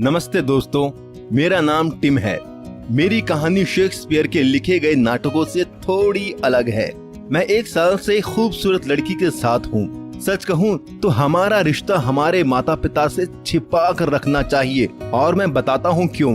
नमस्ते दोस्तों, मेरा नाम टिम है। मेरी कहानी शेक्सपियर के लिखे गए नाटकों से थोड़ी अलग है। मैं 1 साल से एक खूबसूरत लड़की के साथ हूँ। सच कहूँ तो हमारा रिश्ता हमारे माता पिता से छिपा कर रखना चाहिए और मैं बताता हूँ क्यों।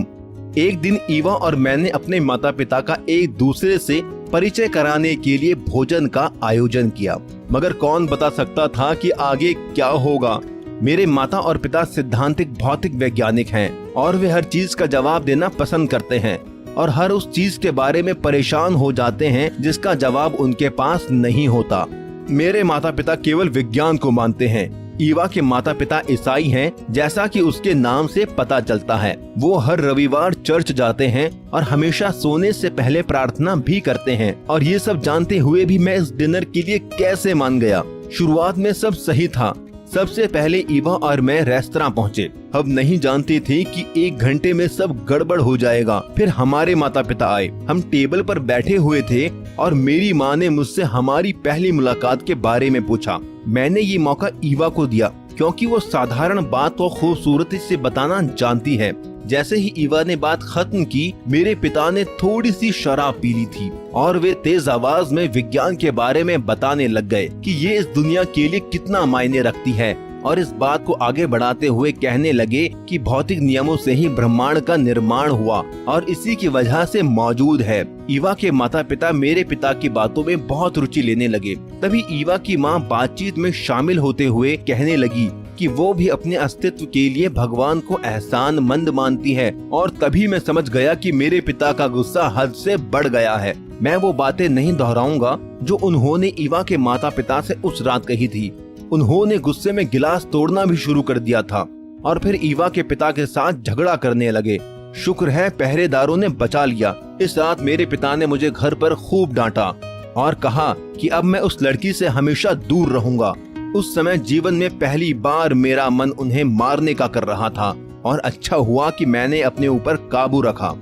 एक दिन ईवा और मैंने अपने माता पिता का एक दूसरे से परिचय कराने के लिए भोजन का आयोजन किया, मगर कौन बता सकता था कि आगे क्या होगा। मेरे माता और पिता सिद्धांतिक भौतिक वैज्ञानिक हैं और वे हर चीज का जवाब देना पसंद करते हैं और हर उस चीज के बारे में परेशान हो जाते हैं जिसका जवाब उनके पास नहीं होता। मेरे माता पिता केवल विज्ञान को मानते हैं। ईवा के माता पिता ईसाई हैं, जैसा कि उसके नाम से पता चलता है। वो हर रविवार चर्च जाते हैं और हमेशा सोने से पहले प्रार्थना भी करते हैं। और ये सब जानते हुए भी मैं इस डिनर के लिए कैसे मान गया। शुरुआत में सब सही था। सबसे पहले ईवा और मैं रेस्तरां पहुंचे। अब नहीं जानते थे कि 1 घंटे में सब गड़बड़ हो जाएगा। फिर हमारे माता पिता आए। हम टेबल पर बैठे हुए थे और मेरी माँ ने मुझसे हमारी पहली मुलाकात के बारे में पूछा। मैंने ये मौका ईवा को दिया क्योंकि वो साधारण बात को खूबसूरती से बताना जानती है। जैसे ही ईवा ने बात खत्म की, मेरे पिता ने थोड़ी सी शराब पी ली थी और वे तेज आवाज में विज्ञान के बारे में बताने लग गए कि ये इस दुनिया के लिए कितना मायने रखती है और इस बात को आगे बढ़ाते हुए कहने लगे कि भौतिक नियमों से ही ब्रह्मांड का निर्माण हुआ और इसी की वजह से मौजूद है। ईवा के माता पिता मेरे पिता की बातों में बहुत रुचि लेने लगे। तभी ईवा की माँ बातचीत में शामिल होते हुए कहने लगी कि वो भी अपने अस्तित्व के लिए भगवान को एहसानमंद मानती है। और तभी मैं समझ गया कि मेरे पिता का गुस्सा हद से बढ़ गया है। मैं वो बातें नहीं दोहराऊंगा जो उन्होंने ईवा के माता पिता से उस रात कही थी। उन्होंने गुस्से में गिलास तोड़ना भी शुरू कर दिया था और फिर ईवा के पिता के साथ झगड़ा करने लगे। शुक्र है पहरेदारों ने बचा लिया। इस रात मेरे पिता ने मुझे घर पर खूब डांटा और कहा कि अब मैं उस लड़की से हमेशा दूर रहूंगा। उस समय जीवन में पहली बार मेरा मन उन्हें मारने का कर रहा था और अच्छा हुआ कि मैंने अपने ऊपर काबू रखा।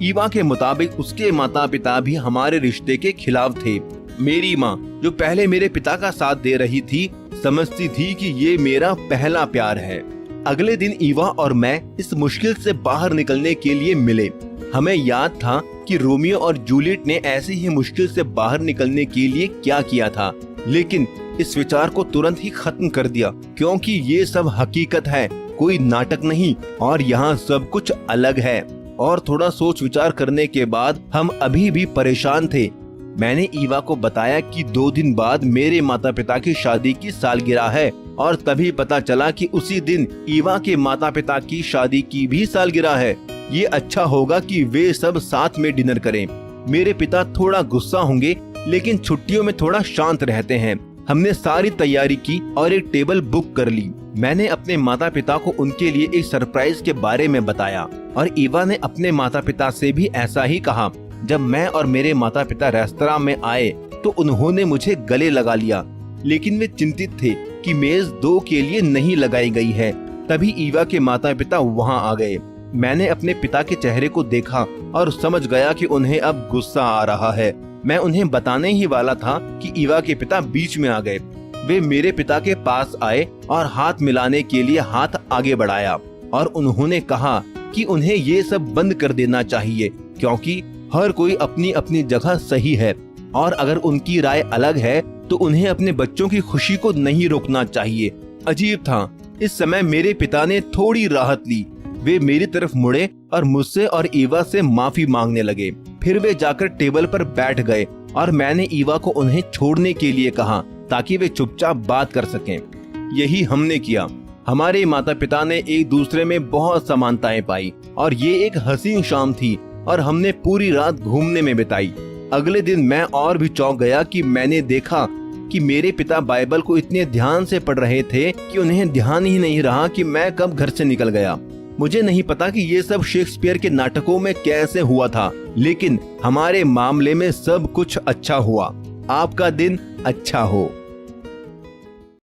ईवा के मुताबिक उसके माता पिता भी हमारे रिश्ते के खिलाफ थे। मेरी माँ, जो पहले मेरे पिता का साथ दे रही थी, समझती थी कि ये मेरा पहला प्यार है। अगले दिन ईवा और मैं इस मुश्किल से बाहर निकलने के लिए मिले। हमें याद था कि रोमियो और जूलियट ने ऐसे ही मुश्किल से बाहर निकलने के लिए क्या किया था, लेकिन इस विचार को तुरंत ही खत्म कर दिया क्योंकि ये सब हकीकत है, कोई नाटक नहीं और यहाँ सब कुछ अलग है। और थोड़ा सोच विचार करने के बाद हम अभी भी परेशान थे। मैंने ईवा को बताया कि 2 दिन बाद मेरे माता पिता की शादी की सालगिरह है और तभी पता चला कि उसी दिन ईवा के माता पिता की शादी की भी सालगिरह है। ये अच्छा होगा कि वे सब साथ में डिनर करें। मेरे पिता थोड़ा गुस्सा होंगे लेकिन छुट्टियों में थोड़ा शांत रहते हैं। हमने सारी तैयारी की और एक टेबल बुक कर ली। मैंने अपने माता पिता को उनके लिए एक सरप्राइज के बारे में बताया और ईवा ने अपने माता पिता से भी ऐसा ही कहा। जब मैं और मेरे माता पिता रेस्तरां में आए तो उन्होंने मुझे गले लगा लिया, लेकिन वे चिंतित थे कि मेज 2 के लिए नहीं लगाई गई है। तभी ईवा के माता पिता वहां आ गए। मैंने अपने पिता के चेहरे को देखा और समझ गया कि उन्हें अब गुस्सा आ रहा है। मैं उन्हें बताने ही वाला था कि ईवा के पिता बीच में आ गए। वे मेरे पिता के पास आए और हाथ मिलाने के लिए हाथ आगे बढ़ाया और उन्होंने कहा कि उन्हें ये सब बंद कर देना चाहिए क्योंकि हर कोई अपनी अपनी जगह सही है और अगर उनकी राय अलग है तो उन्हें अपने बच्चों की खुशी को नहीं रोकना चाहिए। अजीब था, इस समय मेरे पिता ने थोड़ी राहत ली। वे मेरी तरफ मुड़े और मुझसे और ईवा से माफी मांगने लगे। फिर वे जाकर टेबल पर बैठ गए और मैंने ईवा को उन्हें छोड़ने के लिए कहा ताकि वे चुपचाप बात कर सकें। यही हमने किया। हमारे माता पिता ने एक दूसरे में बहुत समानताएं पाई और ये एक हसीन शाम थी और हमने पूरी रात घूमने में बिताई। अगले दिन मैं और भी चौंक गया कि मैंने देखा कि मेरे पिता बाइबल को इतने ध्यान से पढ़ रहे थे कि उन्हें ध्यान ही नहीं रहा कि मैं कब घर से निकल गया। मुझे नहीं पता कि ये सब शेक्सपियर के नाटकों में कैसे हुआ था, लेकिन हमारे मामले में सब कुछ अच्छा हुआ। आपका दिन अच्छा हो।